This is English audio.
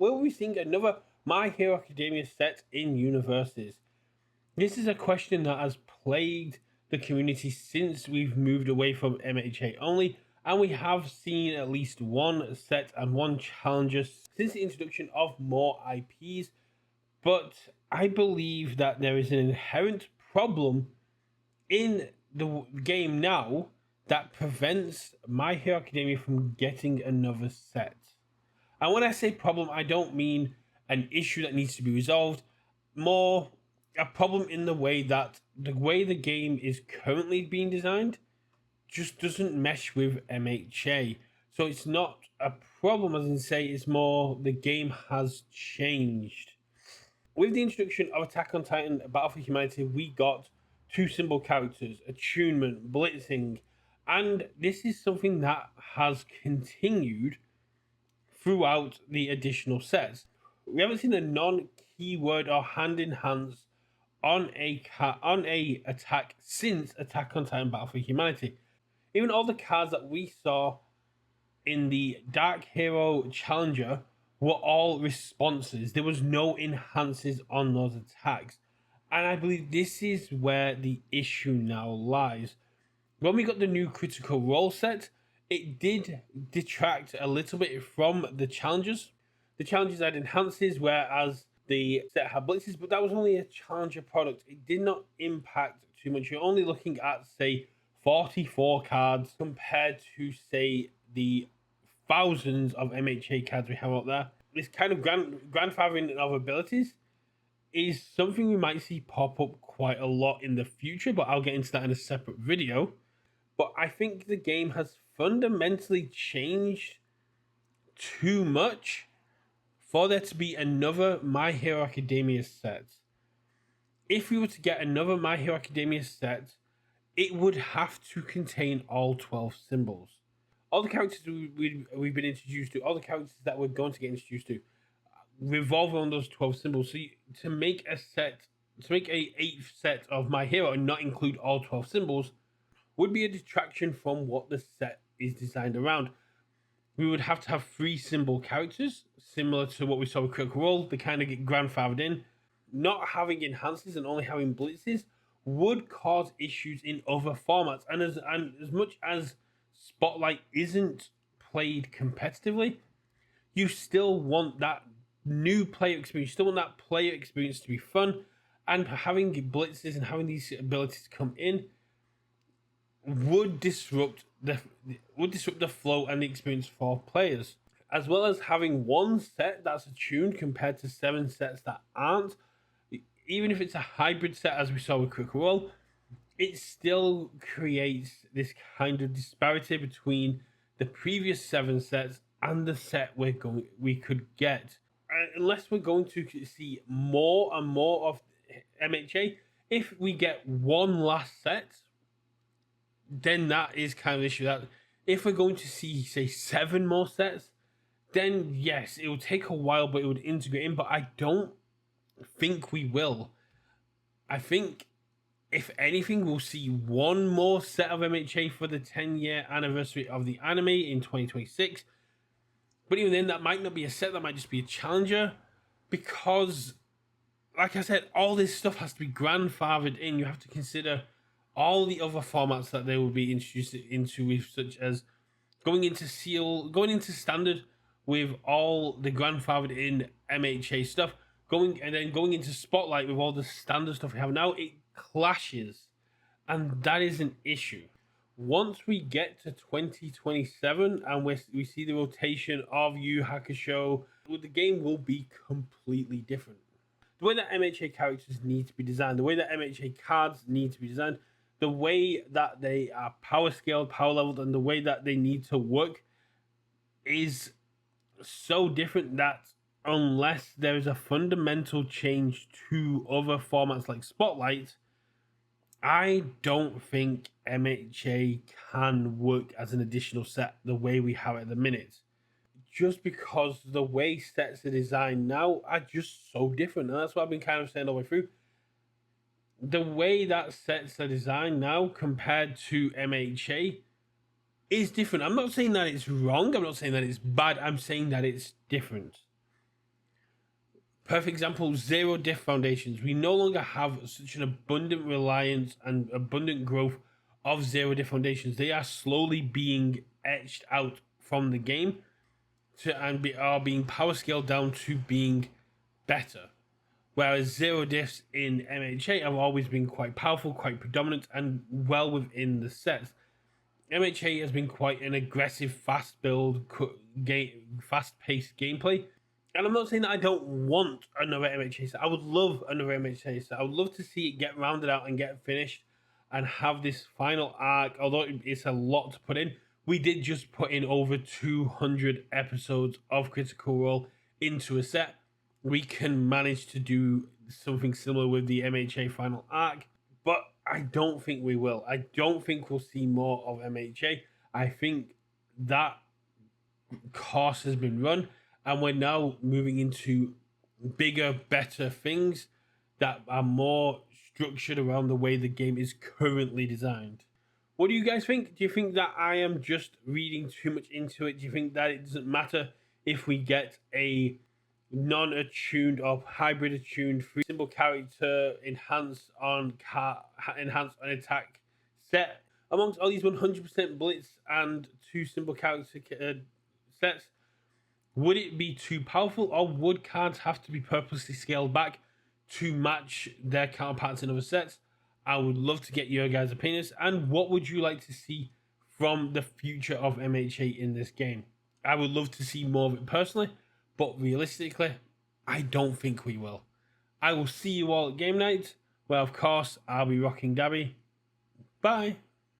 will we seeing another My Hero Academia set in Universus? This is a question that has plagued the community since we've moved away from MHA only, and we have seen at least one set and one challenger since the introduction of more IPs. But I believe that there is an inherent problem in the game now that prevents My Hero Academia from getting another set. And when I say problem, I don't mean an issue that needs to be resolved, more a problem in the way that the way the game is currently being designed just doesn't mesh with MHA. So it's not a problem, as in say, it's more the game has changed. With the introduction of Attack on Titan Battle for Humanity, we got two symbol characters, attunement, blitzing, and this is something that has continued throughout the additional sets. We haven't seen a non-keyword or hand-in-hands on a attack since Attack on Titan Battle for Humanity. Even all the cards that we saw in the Dark Hero Challenger were all responses. There was no enhances on those attacks. And I believe this is where the issue now lies. When we got the new Critical Role set, it did detract a little bit from the challenges. The challenges had enhances, whereas the set had blitzes, but that was only a challenger product. It did not impact too much. You're only looking at, say, 44 cards compared to, say, the thousands of MHA cards we have out there. This kind of grandfathering of abilities is something we might see pop up quite a lot in the future, but I'll get into that in a separate video. But I think the game has fundamentally changed too much for there to be another My Hero Academia set. If we were to get another My Hero Academia set, it would have to contain all 12 symbols. All the characters we've been introduced to, all the characters that we're going to get introduced to, revolve around those 12 symbols. So to make a 8th set of My Hero and not include all 12 symbols would be a detraction from what the set is designed around. We would have to have 3 symbol characters, similar to what we saw with Critical Role. They kind of get grandfathered in. Not having enhances and only having blitzes would cause issues in other formats. And as much as Spotlight isn't played competitively, you still want that new player experience. You still want that player experience to be fun, and having blitzes and having these abilities come in would disrupt the flow and the experience for players, as well as having one set that's attuned compared to 7 sets that aren't. Even if it's a hybrid set, as we saw with Critical Role, it still creates this kind of disparity between the previous 7 sets and the set we could get. Unless we're going to see more and more of MHA, if we get one last set, then that is kind of the issue. That if we're going to see, say, 7 more sets, then yes, it will take a while, but it would integrate in. But I don't think we will. I think, if anything, we'll see one more set of MHA for the 10-year anniversary of the anime in 2026. But even then, that might not be a set, that might just be a challenger. Because, like I said, all this stuff has to be grandfathered in. You have to consider all the other formats that they will be introduced into, with such as going into standard with all the grandfathered in MHA stuff, going into Spotlight with all the standard stuff we have now. It clashes, and that is an issue. Once we get to 2027 and we see the rotation of Yu Hakusho, the game will be completely different. The way that MHA characters need to be designed, the way that MHA cards need to be designed, the way that they are power scaled, power leveled, and the way that they need to work is so different that unless there is a fundamental change to other formats like Spotlight, I don't think MHA can work as an additional set the way we have it at the minute. Just because the way sets are designed now are just so different. And that's what I've been kind of saying all the way through. The way that sets are designed now compared to MHA is different. I'm not saying that it's wrong. I'm not saying that it's bad. I'm saying that it's different. Perfect example, zero diff foundations. We no longer have such an abundant reliance and abundant growth of zero diff foundations. They are slowly being etched out from the game are being power scaled down to being better. Whereas zero diffs in MHA have always been quite powerful, quite predominant, and well within the sets. MHA has been quite an aggressive, fast build, fast-paced gameplay. And I'm not saying that I don't want another MHA set. I would love another MHA set. I would love to see it get rounded out and get finished and have this final arc. Although it's a lot to put in, we did just put in over 200 episodes of Critical Role into a set. We can manage to do something similar with the MHA final arc, but I don't think we will. I don't think we'll see more of MHA. I think that course has been run, and we're now moving into bigger, better things that are more structured around the way the game is currently designed. What do you guys think? Do you think that I am just reading too much into it? Do you think that it doesn't matter if we get a non-attuned or hybrid attuned free symbol character enhanced on attack set amongst all these 100% blitz and 2 symbol character sets? Would it be too powerful, or would cards have to be purposely scaled back to match their counterparts in other sets? I would love to get your guys' opinions, and what would you like to see from the future of MHA in this game? I would love to see more of it personally, but realistically, I don't think we will. I will see you all at game night, where of course I'll be rocking Dabby. Bye.